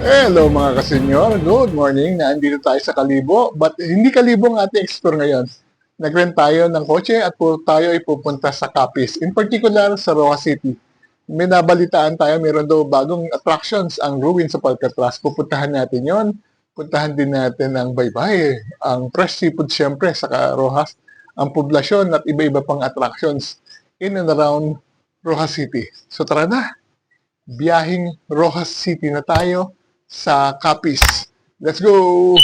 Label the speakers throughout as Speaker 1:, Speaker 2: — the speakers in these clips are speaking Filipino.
Speaker 1: Hello mga kasenyor, good morning. Nandito tayo sa Kalibo, but hindi Kalibo ang ating explore ngayon. Nag-rent tayo ng kotse at tayo ay pupunta sa Capiz, in particular sa Rojas City. May nabalitaan tayo, meron daw bagong attractions ang ruins sa Alcatraz. Pupuntahan natin yon. Puntahan din natin ang Baybay, ang fresh seafood syempre sa Rojas, ang poblasyon at iba-iba pang attractions in and around Rojas City. So tara na, biyahing Rojas City na tayo sa Capiz. Let's go!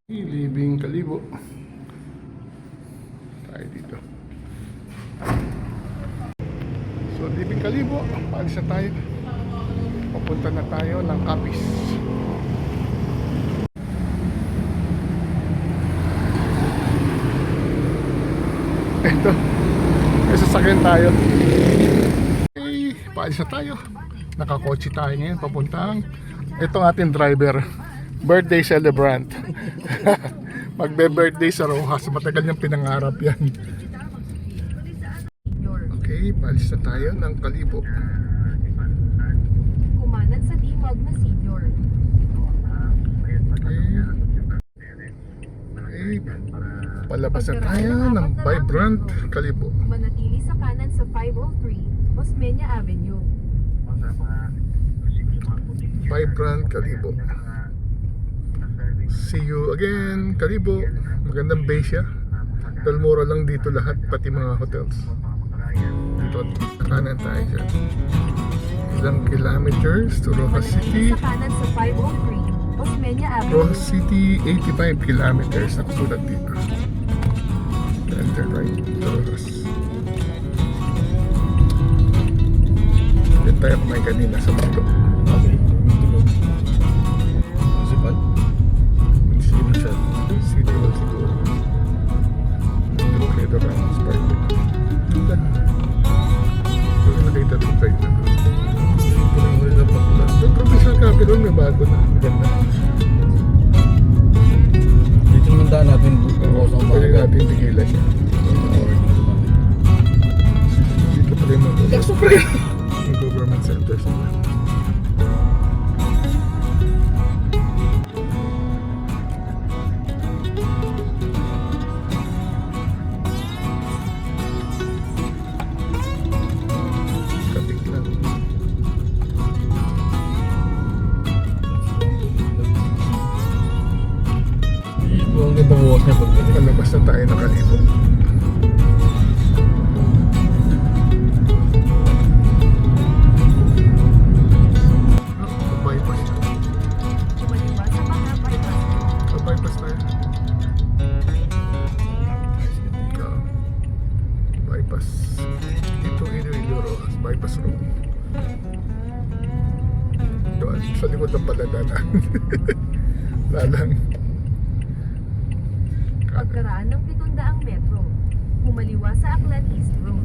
Speaker 1: Libing Kalibo. Tayo dito. So, Libing Kalibo. Paalis na tayo. Papunta na tayo ng Capiz. Ito, may sasakyan tayo. Okay, paalis na tayo. Nakakotse tayo ngayon, papuntang itong ating driver, birthday celebrant. Magbe-birthday sa Rojas, matagal niyang pinangarap yan. Okay, paalis na tayo ng Kalibo.
Speaker 2: Sa Dimog na senior.
Speaker 1: Okay. Palabas na tayo ng Vibrant Kalibo.
Speaker 2: Manatili sa kanan sa 503 Osmeña Avenue.
Speaker 1: Vibrant Kalibo. See you again, Kalibo. Magandang base siya. Dahil mura lang dito lahat, pati mga hotels. Dito, kanan tayo dyan. Ilang kilometers to Rojas City?
Speaker 2: Sa kanan sa 503 Osmeña Avenue.
Speaker 1: Rojas City, 85 kilometers. Nakasulat dito. Enter right to Rojas. Diyan tayo kumain kanina sa Mundo.
Speaker 3: Okay. Municipal? Municipal.
Speaker 1: City Hall siguro. Dito Ramos Park. Diyan. Ito yung nakita doon side na doon. Yung provincial capital may bago na. Maganda.
Speaker 3: Dito naman daan natin bukosang
Speaker 1: Pwede
Speaker 3: baga.
Speaker 1: natin tigila siya. Dito pala yung mga government centers. Kapit lang.
Speaker 3: Ito ang ganda bukas niya pagdating.
Speaker 1: Palabas na tayo ng Kalibo. Bypass siya.
Speaker 2: Kumaliwa sa mga bypass.
Speaker 1: Bypass tayo. Bypass. Dito Iloilo Rojas. Bypass road. Doon sa likod ng paladaan. Lalang.
Speaker 2: Pagkaraan ng 700 metro. Kumaliwa sa Aklan East Road.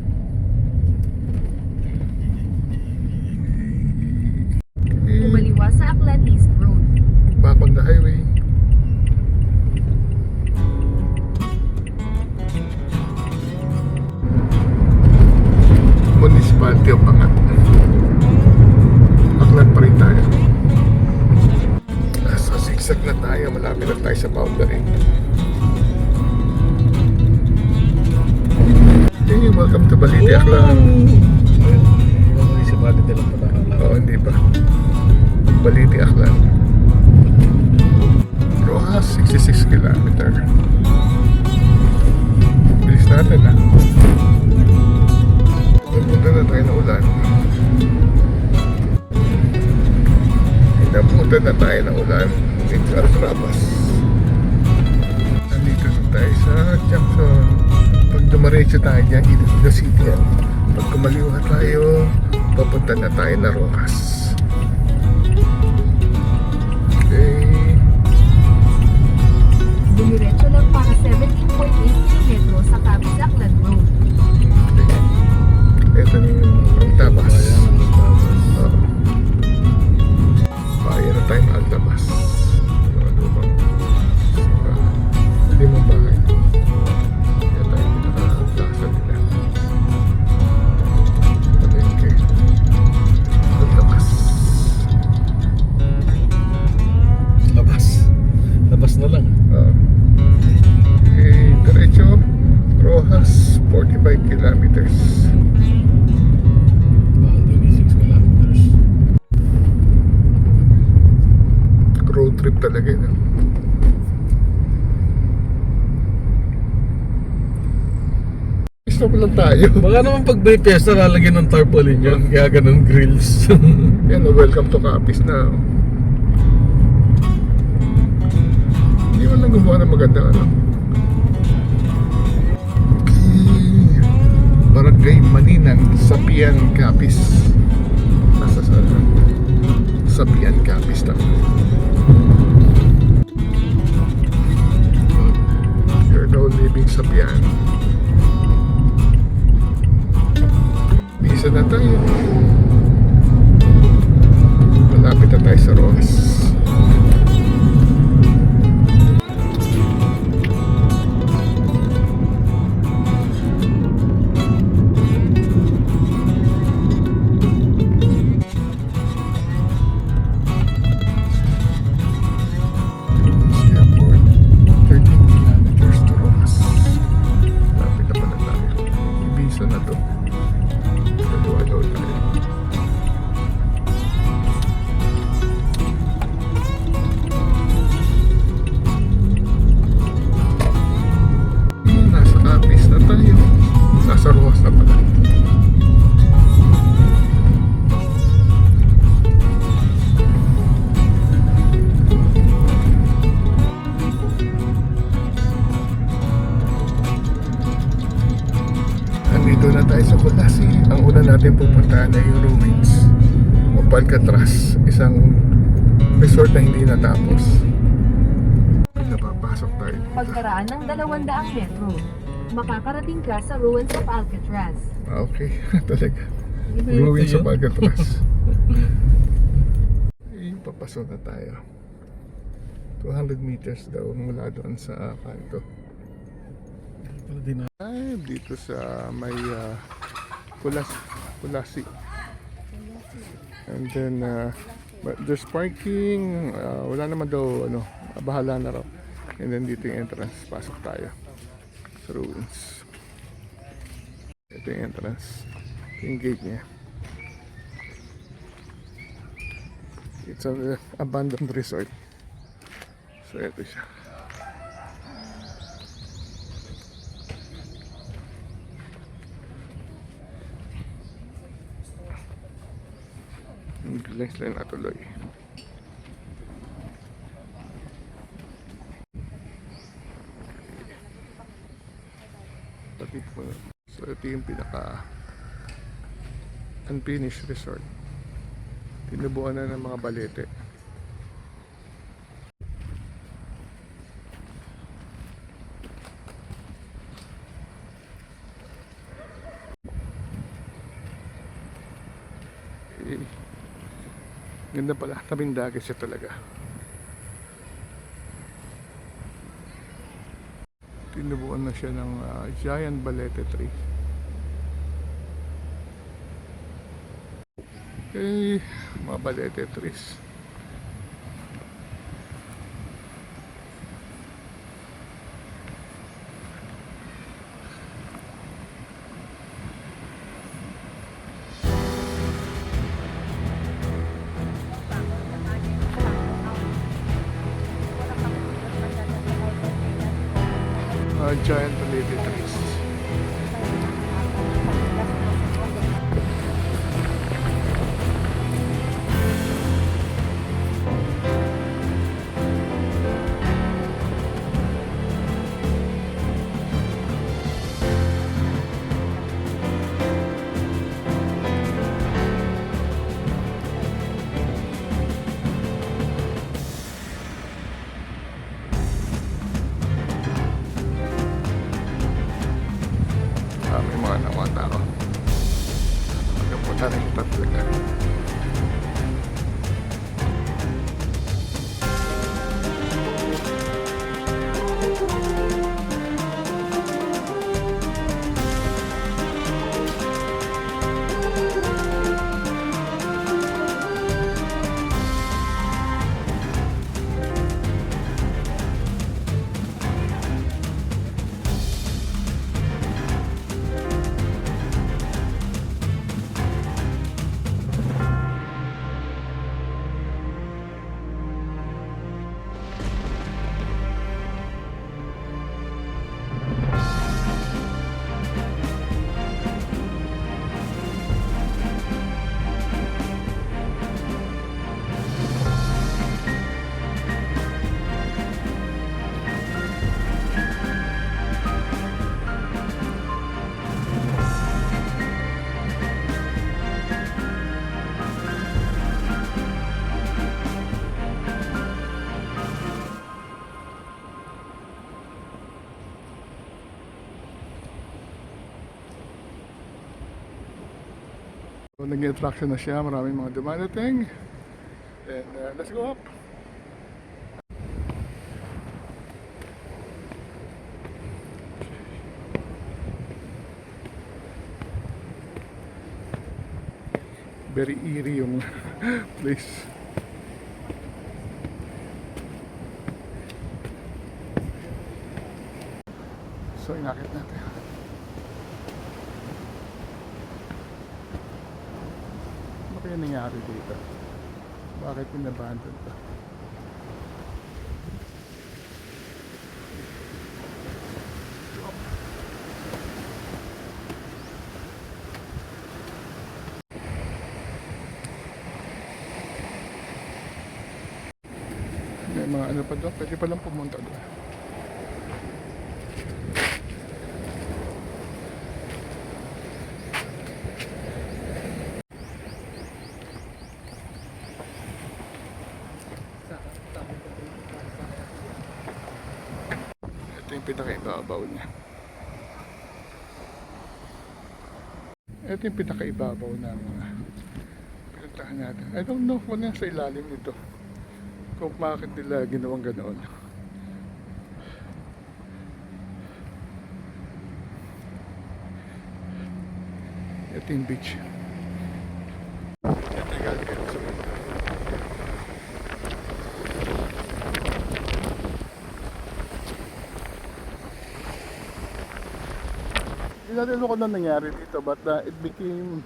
Speaker 2: Kumaliwa sa Aklan East Road.
Speaker 1: Back on the highway. Municipality of Pangat. Aklan pa rin tayo. Nasa zigzag na tayo. Malapit na tayo sa boundary. Hey, welcome to Balite, Aklan.
Speaker 3: Municipal din lang pala.
Speaker 1: Oo, hindi pa. Balite, Aklan. Rojas, 66 kilometer. Bilis natin, ha? Napunta na tayo na ulan. Napunta na tayo na ulan. It's Altrabas. Nandito na tayo sa Jackson. Pag dumaretso tayo dyan, dito sa city yan. Pag kumaliwa tayo, papunta na tayo na Rojas. Okay.
Speaker 2: Dumiretso lang para 17.8 km sa Capiz Aklan Road.
Speaker 1: Ito na yung tabas.
Speaker 3: Baka 26 kilometers.
Speaker 1: Road trip talaga yun. Stop lang tayo.
Speaker 3: Baka naman pag may piyesta lalagyan ng tarpaulin yun, kaya ganun grills.
Speaker 1: Yan, welcome to Capiz na. Hindi mo lang gumawa ng magandang ano. Okay. Barangay Maninang, Sapian, Capiz. Nasa sana. Sapian, Capiz lang. You're now living Sapian. Isa na tayo. Malapit na tayo sa Rojas. Airport, 13 kilometers to Rojas. Malapit na pala tayo. Ibisa na to. Dalawa daw tayo. Nasa Capiz na tayo. Nasa Rojas na pala. Nandito na tayo sa Colasi. Ang una natin pupuntahan ay yung ruins of Alcatraz, isang resort na hindi natapos. Napapasok tayo.
Speaker 2: Pagkaraan ng 200 metro, makakarating ka sa ruins of Alcatraz.
Speaker 1: Okay, talaga. Ruins of Alcatraz. Papasok na tayo. 200 meters daw mula doon sa kanto. Ay, dito sa may Colasi. And then but there's parking, wala naman daw ano, bahala na raw. And then dito yung entrance, pasok tayo sa ruins. Ito yung entrance, yung gate niya. It's an abandoned resort. So ito siya. Bilang sila natuloy. So ito yung pinaka unfinished resort. Tinubuan na ng mga balete. Ganda pala, tabing dagat siya talaga. Tinubuan na siya ng giant balete tree. Okay, mga balete trees. Giant balete trees. May mga nakuha tao. Magpunta na yung tatlaga. So, naging attraction na siya. Maraming mga dumadating. And let's go up. Very eerie yung place. So, inakit natin. Ano kaya nangyari dito? Bakit pinabandon to? May mga ano pa doon, pwede palang pumunta doon. Ito yung pinakaibabaw niya. Ito yung pinakaibabaw ng pinuntahan natin. I don't know kung ano sa ilalim nito. Kung bakit nila ginawang ganoon. Ito yung beach. Ito yung galing kayo sa banda. Hindi natin alam kung ano nangyari dito, but it became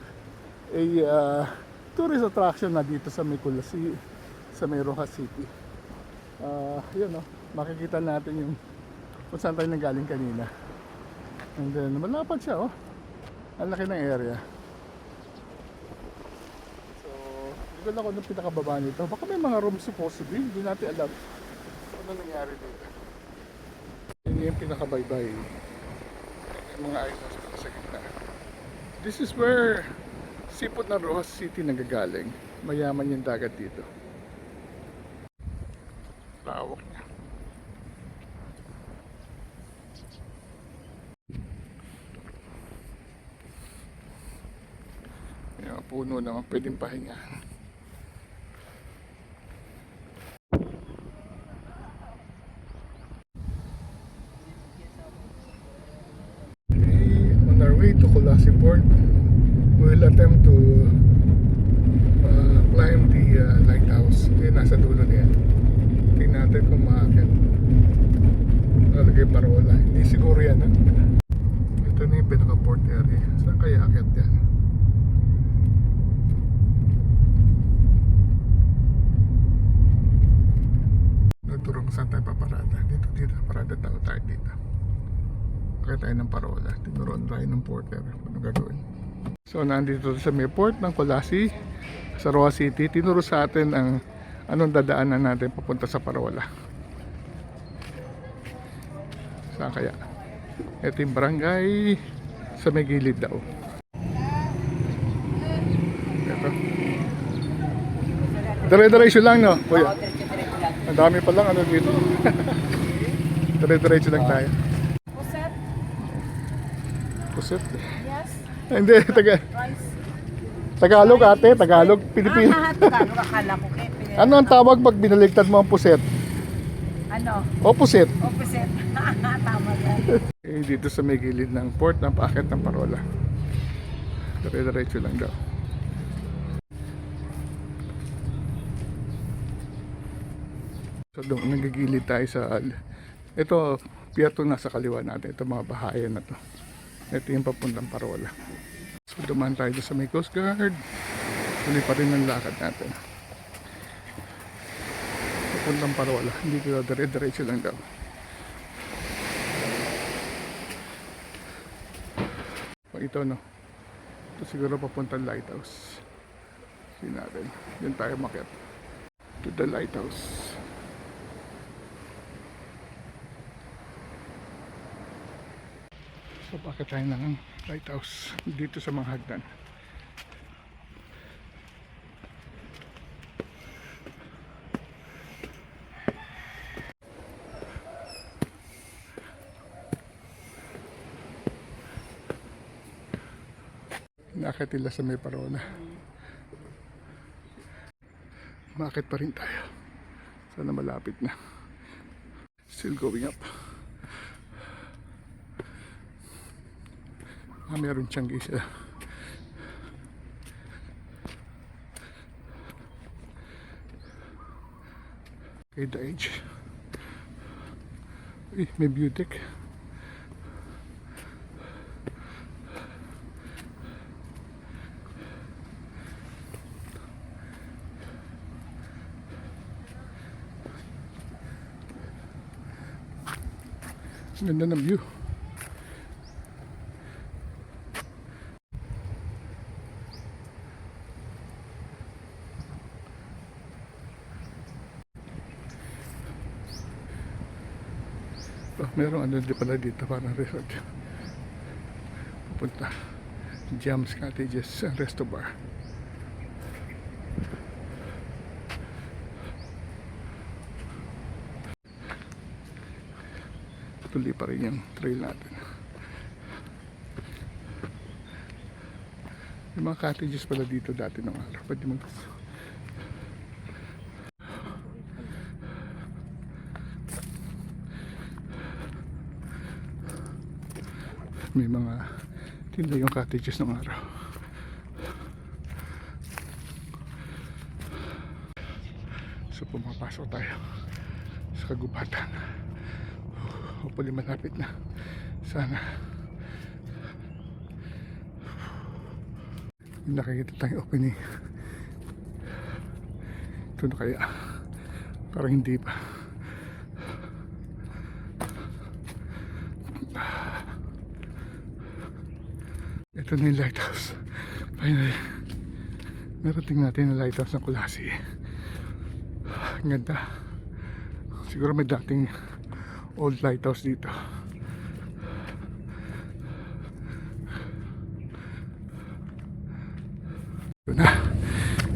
Speaker 1: a tourist attraction na dito sa Mikulasi, sa may Rojas City. Yun o, makikita natin yung kung saan tayo nanggaling kanina. And then malapad siya oh. Ang laki ng area. So, hindi ko lang kung anong pinakababa nito. Baka may mga rooms supposedly, hindi natin alam kung ano nangyari dito. Yun yung pinakabaybay. Yung mga islands dito sa gitna. This is where sipot ng Rojas City nagagaling. Mayaman yung dagat dito. Lawak niya. Yung puno naman pwedeng pahinga. Okay, on our way to Colasi Port, we'll attempt to climb the lighthouse. Yung nasa dulo niya. Tingnan natin kung maakit. Nalagay parola. Hindi siguro yan. Ha? Ito na yung pinaka-port area. Saan kaya akit yan? Nagturo kung saan tayo paparada. Dito. Parada tayo dito. Kaya tayo ng parola. Tinuruan tayo ng porter. Ano gagawin? So, nandito sa may port ng Colasi sa Rojas City. Tinuro sa atin ang anong dadaanan natin papunta sa parola. Saan kaya? Ito yung barangay sa may gilid daw. Ito. Dire-diretso lang no? Kuya. Ang dami pa lang ano dito. Dire-diretso lang tayo.
Speaker 2: Puset?
Speaker 1: Puset.
Speaker 2: Yes.
Speaker 1: Hindi, Tagalog ate, Tagalog, Pilipino.
Speaker 2: Tagalog, akala ko eh.
Speaker 1: Ano ang tawag pag binaligtad mo ang puset?
Speaker 2: Ano?
Speaker 1: Opposite.
Speaker 2: Opposite. Tama yan.
Speaker 1: Eh, dito sa may gilid ng port, ng paakit ng parola. Dire-diretso lang daw. So doon, nagigilid tayo sa ito, piyato na sa kaliwa natin. Ito mga bahayan na to. Ito yung papuntang parola. So dumaan tayo sa may Coast Guard. Tuloy pa rin ang lakad natin. Papuntang parola. Hindi ko dire-diretso lang daw. Ito no. Ito siguro papuntang lighthouse. Sige natin. Diyan tayo makiat. To the lighthouse. So bakit tayo ng lighthouse dito sa mga hagdan. Nakatila sa may parola. Umakit pa rin tayo. Sana malapit na. Still going up. Meron tiyanggi siya. Okay, the edge. Uy, may beautic. Ganda ng view. Merong ano di pala dito, parang resort. Pupunta Jams Cottages and Resto Bar. Tuloy pa rin yung trail natin. Yung mga cottages pala dito dati ng araw. Pwede mag may mga tinda yung cottages ng araw. So pumapasok tayo sa kagubatan. Hopefully malapit na. Sana. Nakikita tayong opening. Ito na kaya. Parang hindi pa. Ito na yung lighthouse. Finally, narating natin yung lighthouse ng Kulasi. Ang ganda. Siguro may dating old lighthouse dito. Ito na.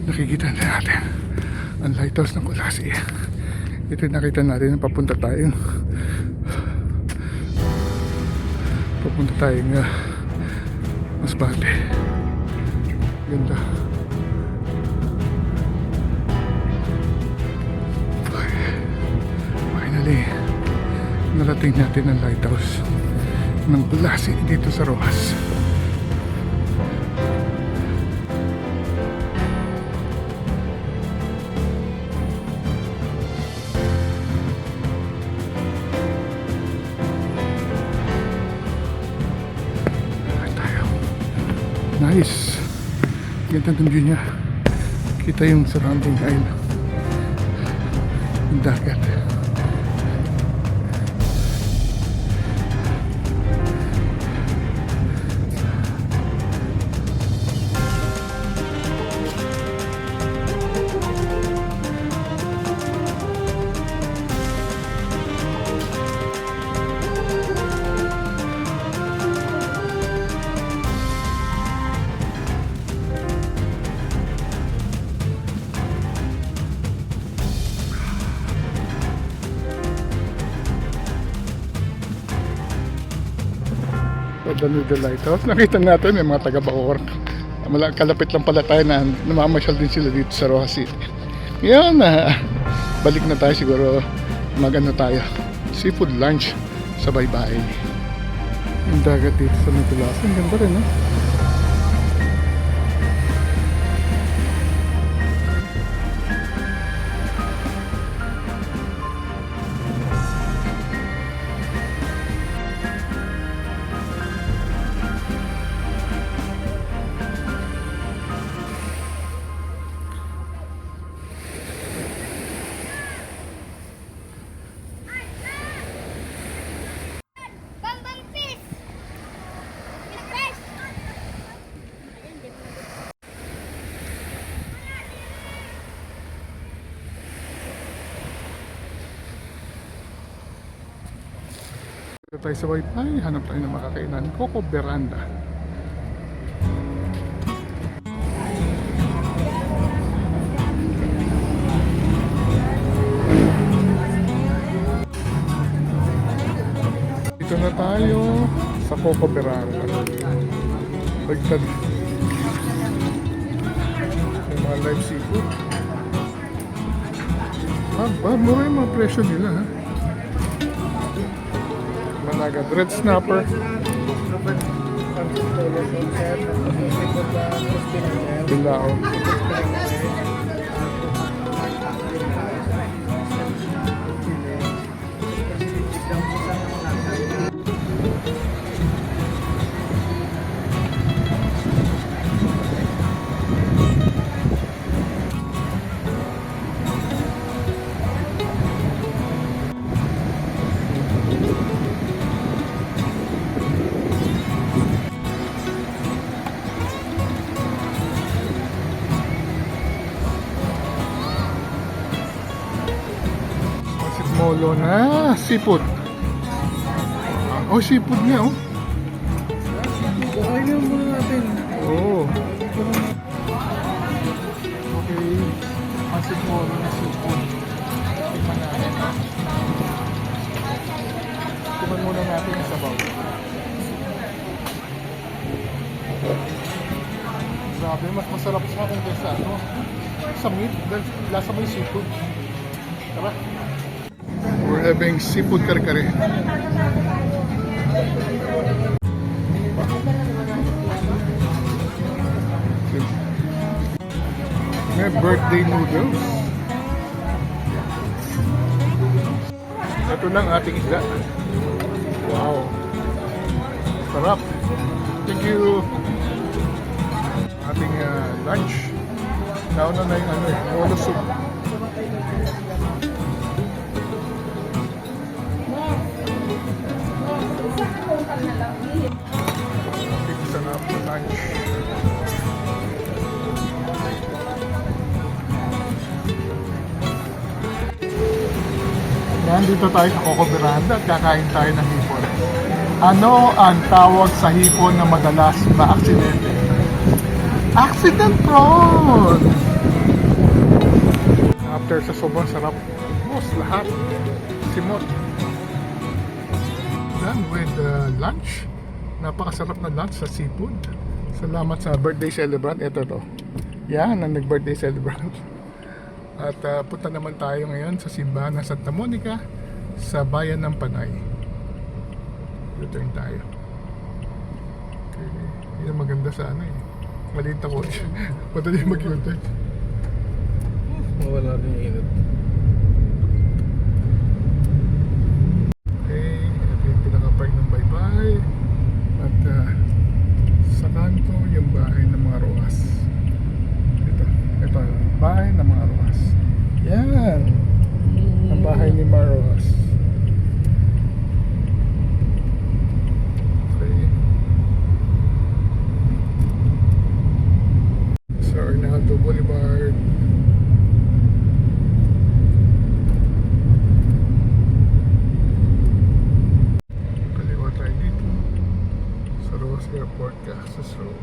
Speaker 1: Nakikita na natin ang lighthouse ng Kulasi. Ito nakita natin na papunta tayong Masbate. Ganda. Finally, narating natin ang lighthouse ng Kulasi dito sa Rojas. Nice. Ganda ng view niya. Kita yung surrounding island. Yung dagat. Doon the lighthouse. Nakita natin may mga taga-Bacoor. Kalapit lang pala tayo na namamasyal din sila dito sa Rojas City. Ngayon, balik na tayo siguro. Magano tayo. Seafood lunch sa Baybay. Yung dagat dito sa Nicolas. Ang ganda rin, no? Dito tayo sa Baybay, hanap tayo ng makakainan. Coco Veranda. Dito na tayo sa Coco Veranda. Bagtad. May mga live seafood. Mura yung mga presyo nila, ha? Managa, red snapper. Bilao. Molo na seafood. Oh, seafood niya, oh.
Speaker 3: Ayun muna natin.
Speaker 1: Oh. Okay. Masid molo na seafood. Tikman natin. Tikman muna natin yung sabaw. Grabe, mas masarap sa akin kaysa ano. Sa meat, dahil lasa mo yung seafood. Tara. We're having seafood kare-kare. May birthday noodles. Ito lang ating isda. Wow. Sarap. Thank you. Ating lunch. Nauna na yung molo soup. Sarap na lunch. Nandito tayo sa Coco Veranda at kakain tayo ng hipon. Ano ang tawag sa hipon na madalas maaksidente? Accident prone! After sa sobrang sarap, boss, lahat simot. Done with lunch. Napakasarap na lunch sa seafood. Salamat sa birthday celebrant. Ito to. Yan ang nag-birthday celebrant. At punta naman tayo ngayon sa simbahan ng Santa Monica sa bayan ng Panay. Return tayo. Okay. Yan ang maganda sa ano eh. Maliit na coach. Madali mag-U-turn.
Speaker 3: Mawala rin yung init.
Speaker 1: Okay. Ito yung pinaka-park ng Baybay. At sa kanto yung bahay ng mga Roas. Ito bahay ng mga Roas. Yan ang bahay ni Maroas. Okay. Sa Arnaldo Boulevard. Kaliwa tayo dito sa Roas Airport, Cactus Road.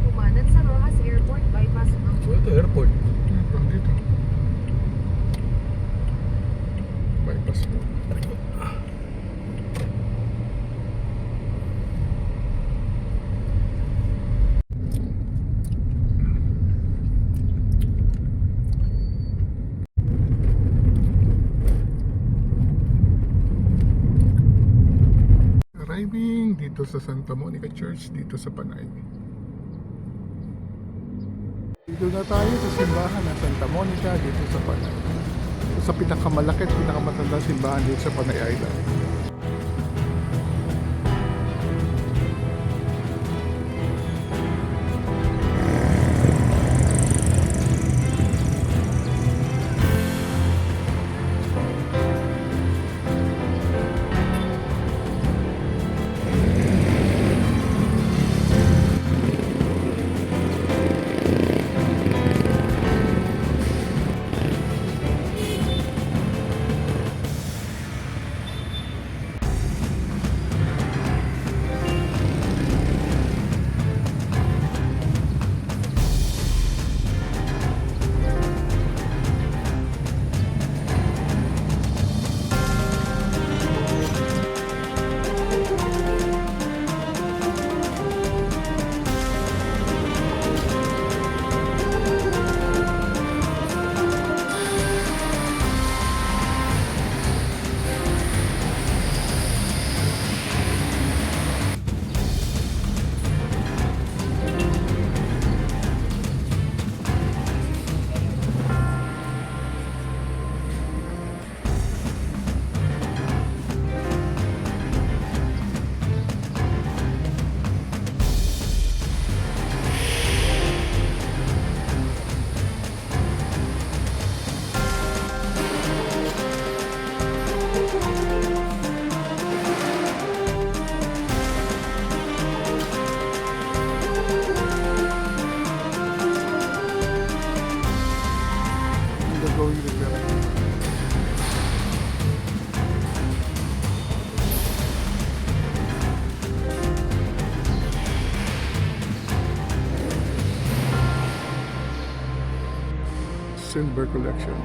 Speaker 2: Umanat sa Rojas Airport Bypass Road.
Speaker 3: So ito, airport.
Speaker 1: Pang dito. Bypass mo. Arriving dito sa Santa Monica Church dito sa Panay. Dito na tayo sa simbahan ng Santa Monica dito sa Panay. Ito sa pinakamalaki at pinakamatandang simbahan dito sa Panay Island. going repair. Silver collection.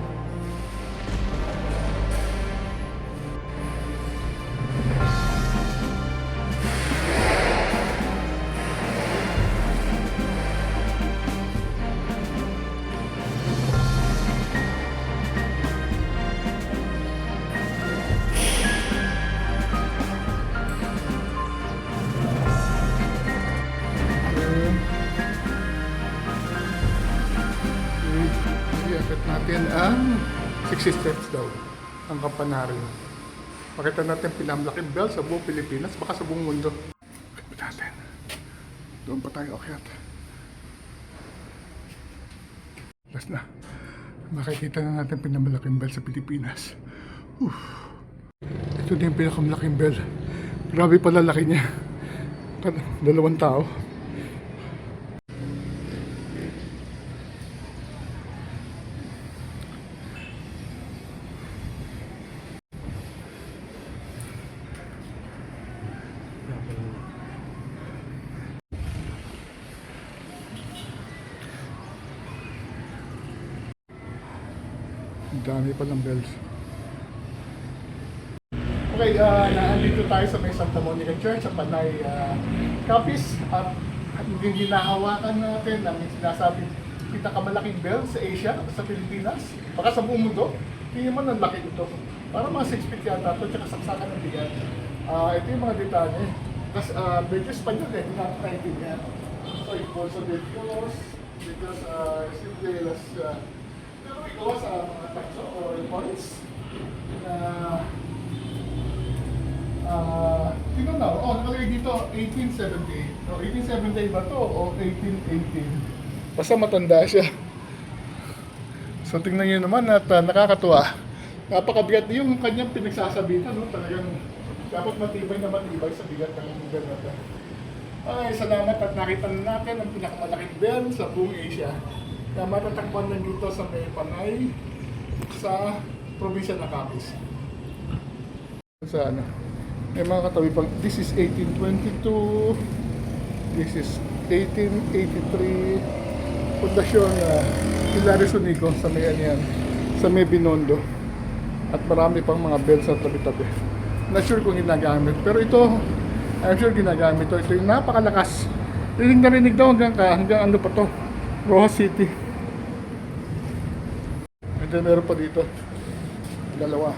Speaker 1: I-akit natin ang 60 steps daw, ang Campanario. Pakita natin pinamlaking bell sa buong Pilipinas, baka sa buong mundo. Akit natin. Doon pa tayo akyat. Last na. Makikita na natin pinamlaking bell sa Pilipinas. Ito din yung pinakamlaking bell. Grabe pala laki niya. 2 tao. Dami pa ng bells. Okay, nandito tayo sa may Santa Monica Church sa Panay, Capiz at yung ginahawakan natin ang sinasabing pinakamalaking bell sa Asia, sa Pilipinas, baka sa buong mundo. Tingnan mo ang laki ito. Para mga 6 feet yata ito, tsaka saksakan ng bigat. Ito yung mga detalye. Tapos, medyo Espanyol not naintindihan. So, it also did yours, because simple las pero ikaw sa mga takso or points na tingnan na, nakalagay dito 1878. 1878 ba to o 1818? Basta matanda siya. So tingnan nyo naman at nakakatuwa. Napakabigat yung kanyang pinagsasabihan, no? Talagang dapat matibay na matibay sa bigat ng bell na ito. Ay, salamat at nakita na natin ang pinakamalaking bell sa buong Asia. Na matatagpuan lang dito sa may Panay sa probinsya ng Capiz. Sa ano, may mga katabi pang, this is 1822, this is 1883, Pundasyon Hilario Sunico sa may ano yan, sa may Binondo. At marami pang mga bells sa tabi-tabi. Not sure kung ginagamit, pero ito, I'm sure ginagamit ito. Ito yung napakalakas. Rinig na rinig daw hanggang ano pa to, Rojas City. And then meron pa dito, dalawa.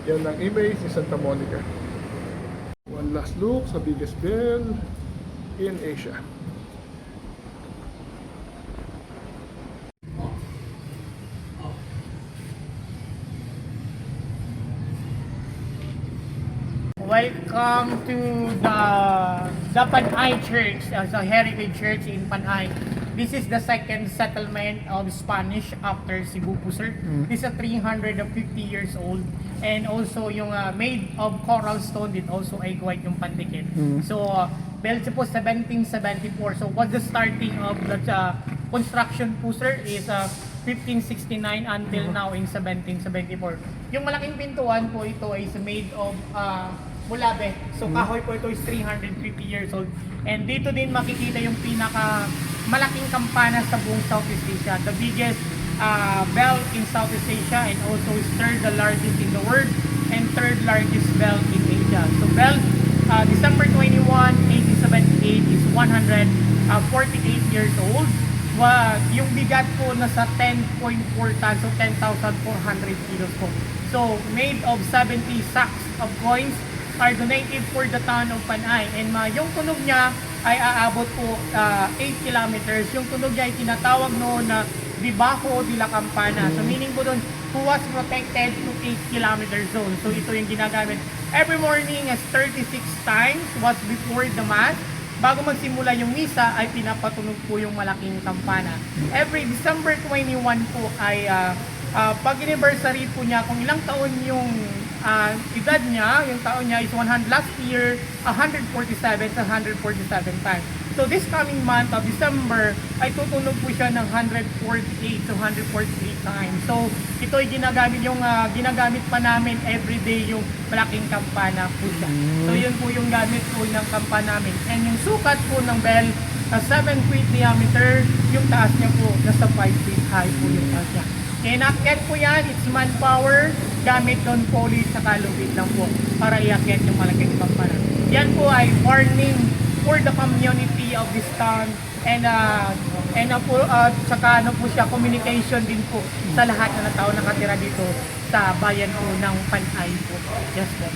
Speaker 1: Yan ang image ni Santa Monica. One last look sa biggest bell in Asia.
Speaker 4: Welcome to the Panay Church, the Heritage Church in Panay. This is the second settlement of Spanish after Cebu po, sir. This is a 350 years old, and also yung made of coral stone din also ay white yung pandikit. So built po 1774. So what's the starting of the construction po, sir, is 1569 until now in 1774. Yung malaking pintuan po ito is made of Mulabe. So kahoy po ito is 350 years old. And dito din makikita yung pinaka malaking kampana sa buong Southeast Asia. The biggest bell in Southeast Asia, and also is third the largest in the world and third largest bell in Asia. So bell, December 21, 1878 is 148 years old. Yung bigat po nasa 10.4 tons, so 10,400 kilos po. So made of 70 sacks of coins are donated for the town of Panay. And yung tunog niya ay aabot po 8 kilometers. Yung tunog niya ay tinatawag noon na Debajo de la Campana. So meaning po doon, who was protected to 8 kilometer zone. So ito yung ginagamit. Every morning as 36 times was before the mass. Bago magsimula yung misa ay pinapatunog po yung malaking kampana. Every December 21 po ay pag anniversary po niya, kung ilang taon yung edad niya, yung taon niya is 100, last year 147 times. So this coming month of December ay tutunog po siya ng 148 to 148 times. So ito ay ginagamit pa namin everyday yung malaking kampana po siya. So yun po yung gamit po ng kampana namin. And yung sukat po ng bell, 7 feet diameter, yung taas niya po nasa 5 feet high po yung taas niya. Inakyat po yan, it's manpower, gamit non polish sa kalubit lang po para iakyat yung malaking kampana. Yan po ay warning for the community of this town and saka ano po siya, communication din po sa lahat na tao nakatira dito sa bayan po ng Panay po. Yes po.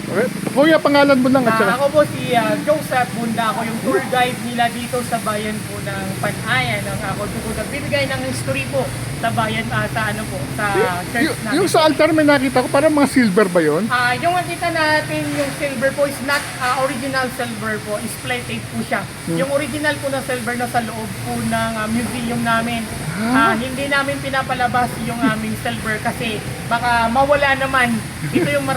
Speaker 1: Okay. Kuya, pangalan mo lang at saka.
Speaker 4: Ako po si Joseph Bunda, ako yung tour guide nila dito sa bayan po ng Panay. Ako po nagbibigay ng history po sa bayan, sa ano po, sa church natin.
Speaker 1: Yung sa altar may nakita ko, parang mga silver ba yun?
Speaker 4: Yung nakita natin yung silver po is not original silver po, is plated po siya. Yung original po na silver na sa loob po ng museum namin. Hindi namin pinapalabas yung aming silver kasi baka mawala naman. Ito yung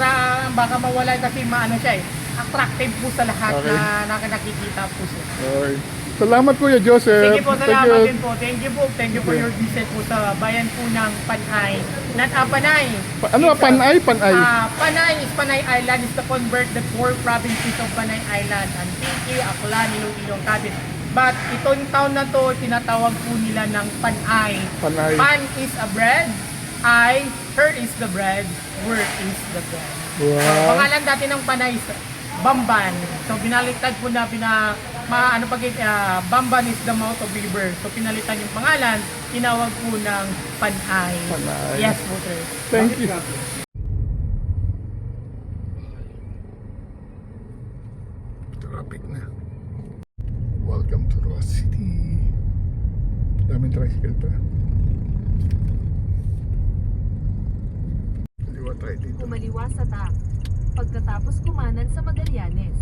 Speaker 4: baka mawala kasi maano siya attractive po sa lahat
Speaker 1: Okay.
Speaker 4: na nakikita po siya.
Speaker 1: Okay. Salamat Kuya Joseph.
Speaker 4: Sige po,
Speaker 1: Thank
Speaker 4: salamat
Speaker 1: you.
Speaker 4: din po. Thank you po. Thank you for your visit po sa bayan po ng Panay. Panay.
Speaker 1: Ano ba, Panay? Panay.
Speaker 4: Panay is Panay Island is to convert the 4 provinces of Panay Island. Antique, Aklan, Iloilo, Cavite. But itong town na to, tinatawag po nila ng Panay.
Speaker 1: Panay.
Speaker 4: Pan is a bread. Her is the bread. Work is the bread.
Speaker 1: Wow.
Speaker 4: Pangalan dati ng Panay is Bamban. So binaliktad po na Bamban is the mouth of river. So pinalitan yung pangalan, tinawag po ng Panay.
Speaker 1: Panay.
Speaker 4: Yes po, sir.
Speaker 1: Thank you. Traffic na. Welcome to Roa City. Daming tricycle pa. Kaliwa tayo dito.
Speaker 2: Kumaliwa sa TAC. Pagkatapos kumanan sa Magallanes.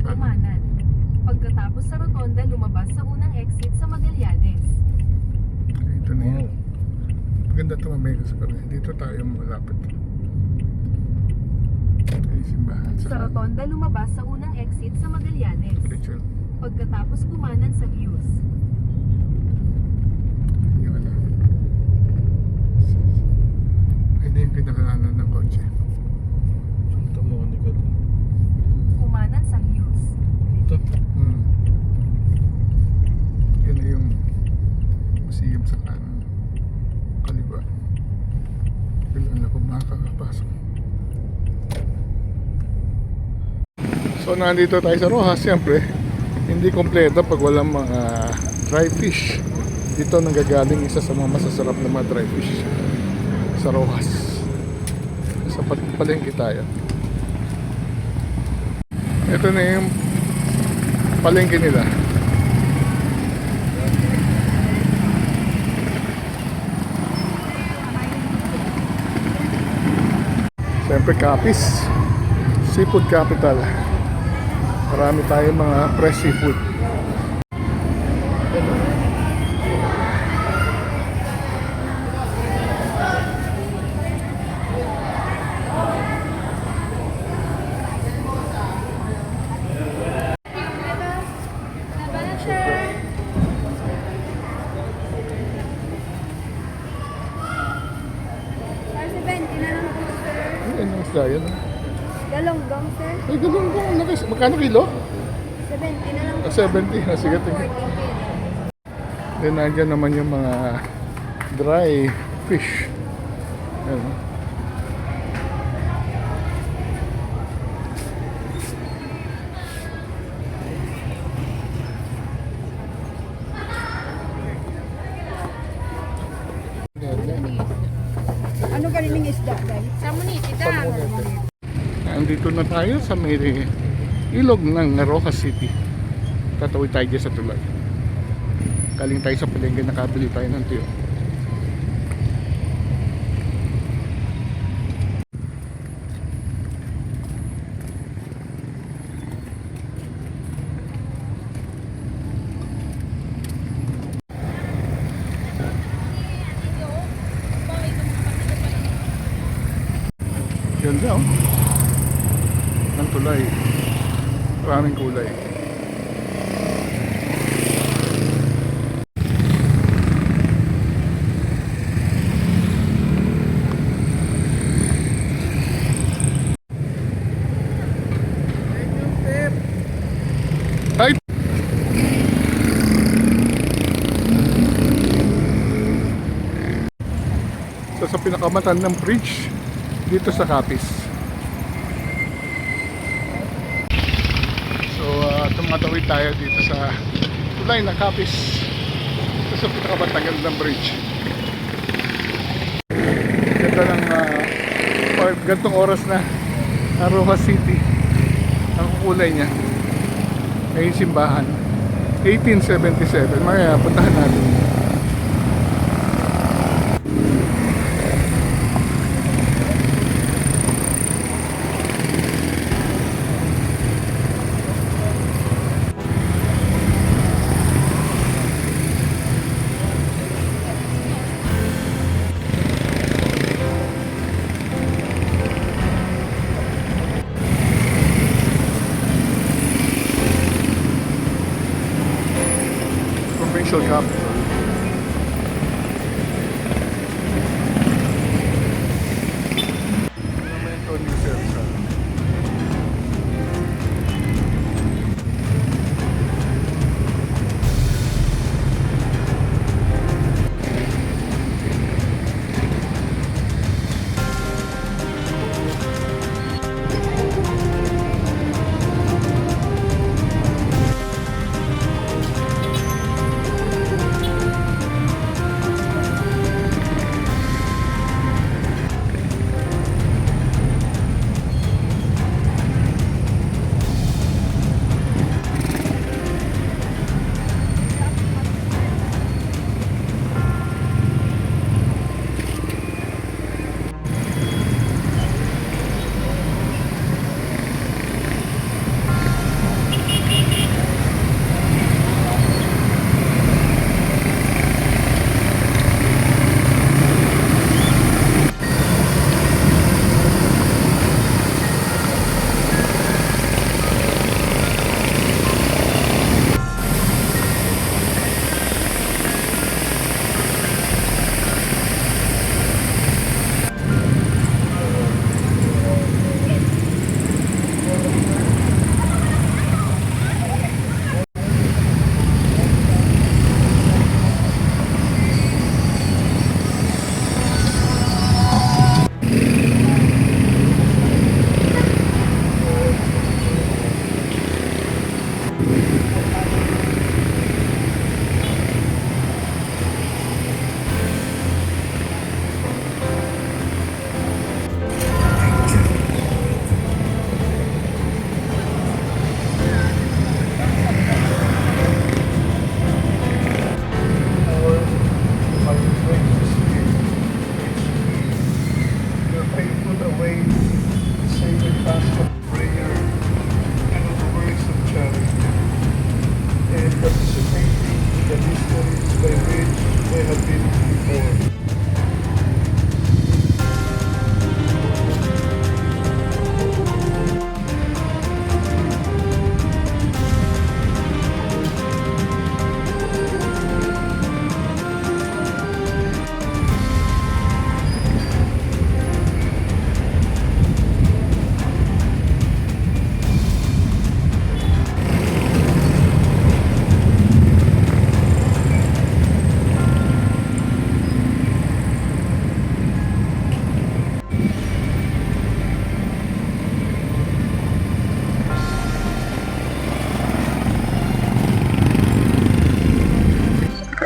Speaker 2: Kumanan. Pagkatapos sa rotonda, lumabas sa unang exit sa Magallanes.
Speaker 1: Dito na yun. Maganda ito mamaya sa kanya. Dito tayo malapit. Ay, simbahan
Speaker 2: Sa rotonda, lumabas sa unang exit sa Magallanes.
Speaker 1: Rachel.
Speaker 2: Pagkatapos kumanan sa views.
Speaker 1: Yung ano. Ay, na yung pinakanan ng kotse.
Speaker 3: Santa Monica to.
Speaker 2: Kumanan sa views.
Speaker 3: Ito.
Speaker 1: Yan na yung museum sa kanan. Kaliwa. Kailan na kung makakapasok. So nandito tayo sa Rojas, siyempre hindi kompleto pag walang mga dry fish. Dito nanggagaling isa sa mga masasarap na mga dry fish sa Rojas. Sa palengke tayo. Ito na yung palengke nila. Siyempre Capiz, seafood capital. Marami tayong mga fresh seafood. Ano ang isda yan?
Speaker 5: Galonggong, sir.
Speaker 1: Ay, ganun ko. Magkano kilo?
Speaker 5: 70 na lang.
Speaker 1: 70. Sige, tingin. Then, nandyan naman yung mga dry fish. Ayan.
Speaker 5: Ano kanilang isda, guys?
Speaker 1: Andito na tayo sa may ilog ng Rojas City. Tatawid tayo dyan sa tulay. Galing tayo sa palengke, nakabili tayo ng tuyo. Ganda oh. Ng tulay. Maraming kulay. Ay! So, sa pinakamatan ng bridge dito sa Capiz. So, tumatawid tayo dito sa tulay ng Capiz. Ito sa pinakamatagal ng bridge. Ganda ng gantong oras na Rojas City. Ang kulay niya. May simbahan. 1877. Maya, puntahan natin. Provincial capital. Monumento ni Celsa.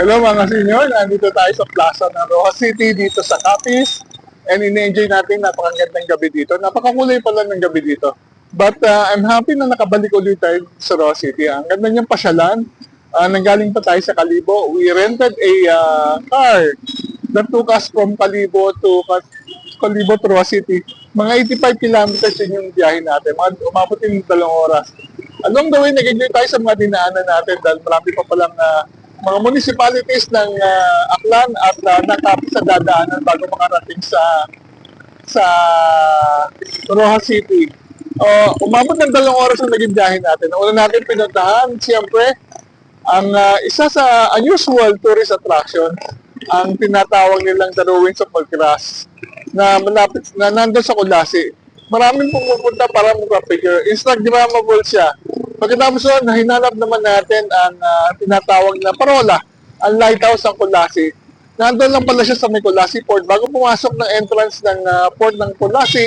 Speaker 1: Hello mga senyor, nandito tayo sa plaza ng Rojas City dito sa Capiz and in-enjoy natin napakagandang gabi dito. Napakakulay pala ng gabi dito. But I'm happy na nakabalik ulit tayo sa Rojas City. Ang ganda niyang pasyalan. Nanggaling pa tayo sa Kalibo. We rented a car that took us from Kalibo to Rojas City. Mga 85 kilometers yun yung biyahe natin. Umabot yung 2 oras. Along the way, nag-enjoy tayo sa mga dinaanan natin dahil marami pa palang mga municipalities ng Aklan at Nakap sa dadaanan bago makarating sa Rojas City. Umabot ng 2 oras ang naging biyahe natin. Ang una natin pinuntahan, siyempre, ang isa sa unusual tourist attraction, ang tinatawag nilang The Ruins of Malcras, na malapit na nandun sa Kulasi. Maraming pumupunta para magpa-picture. Instagrammable siya. Pagkatapos doon, hinanap naman natin ang tinatawag na parola, ang lighthouse ng Kulasi. Nandun lang pala siya sa may Kulasi Port. Bago pumasok ng entrance ng port ng Kulasi,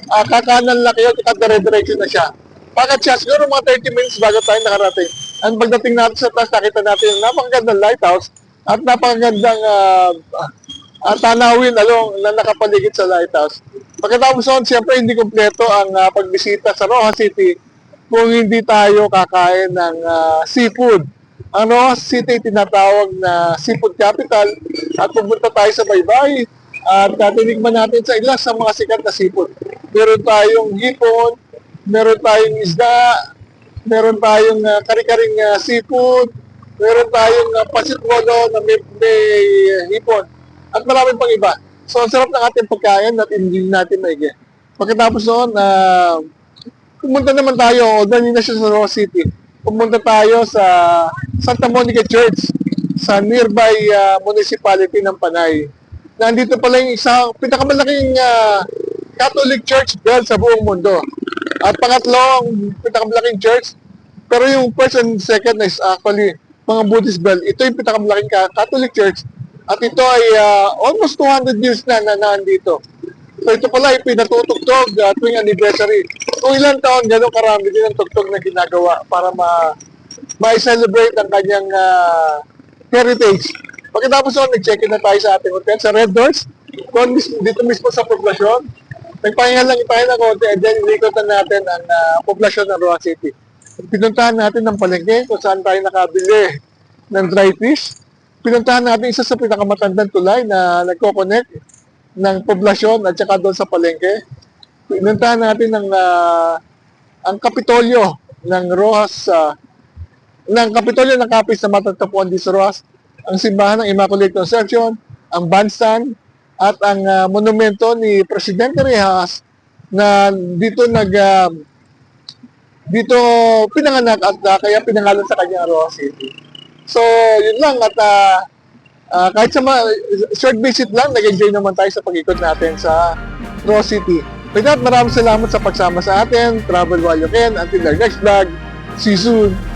Speaker 1: kakanan lang kayo, dire-diretso na siya. Pagkat siya, siguro mga 30 minutes bago tayo nakarating. Ang pagdating natin sa taas, nakita natin yung napakagandang lighthouse at napakagandang tanawin na nakapaligid sa lighthouse. Pagkatapos noon, siyempre hindi kompleto ang pagbisita sa Rojas City kung hindi tayo kakain ng seafood. Ang Rojas City tinatawag na seafood capital at pumunta tayo sa Baybay at tinikman natin sa ilan sa mga sikat na seafood. Meron tayong hipon, meron tayong isda, meron tayong kari-karing seafood, meron tayong pasitwolo na may hipon, at marami pang iba. So, ang sarap ng ating pagkain at hindi natin maigi. Pagkatapos noon, pumunta naman tayo, although hindi na siya sa Rojas City, pumunta tayo sa Santa Monica Church, sa nearby municipality ng Panay. Nandito pala yung isang pinakamalaking Catholic Church bell sa buong mundo. At pangatlong pinakamalaking church, pero yung first and second is actually mga Buddhist bell. Ito yung pinakamalaking Catholic Church at ito ay almost 200 years na nandito. So ito pala ay pinatutugtog tuwing anniversary. Kung ilang taon, gano'ng karami din ang tugtog na ginagawa para ma-celebrate ang kanyang heritage. Pagkatapos noon, nag-check-in na tayo sa ating hotel sa Red Doors. Dito mismo sa poblasyon. Nagpahinga lang tayo ng konti and then inikotan natin ang poblasyon ng Rojas City. Pinuntahan natin ng palengke kung saan tayo nakabili ng dry fish. Pinuntahan natin isa sa pinakamatandang tulay na nagko-connect ng poblasyon at saka doon sa palengke. Pinuntahan natin ang Kapitolyo ng Rojas, ng Kapitolyo ng Capiz na matatagpuan dito sa Rojas, ang simbahan ng Immaculate Conception, ang bandstand, at ang monumento ni Presidente Rehas na dito pinanganak at kaya pinangalan sa kanya Rojas City. So, yun lang at kahit sa short visit lang, nag-enjoy naman tayo sa pag-ikot natin sa Rojas City. With that, maraming salamat sa pagsama sa atin. Travel while you can. Until our next vlog. See you soon.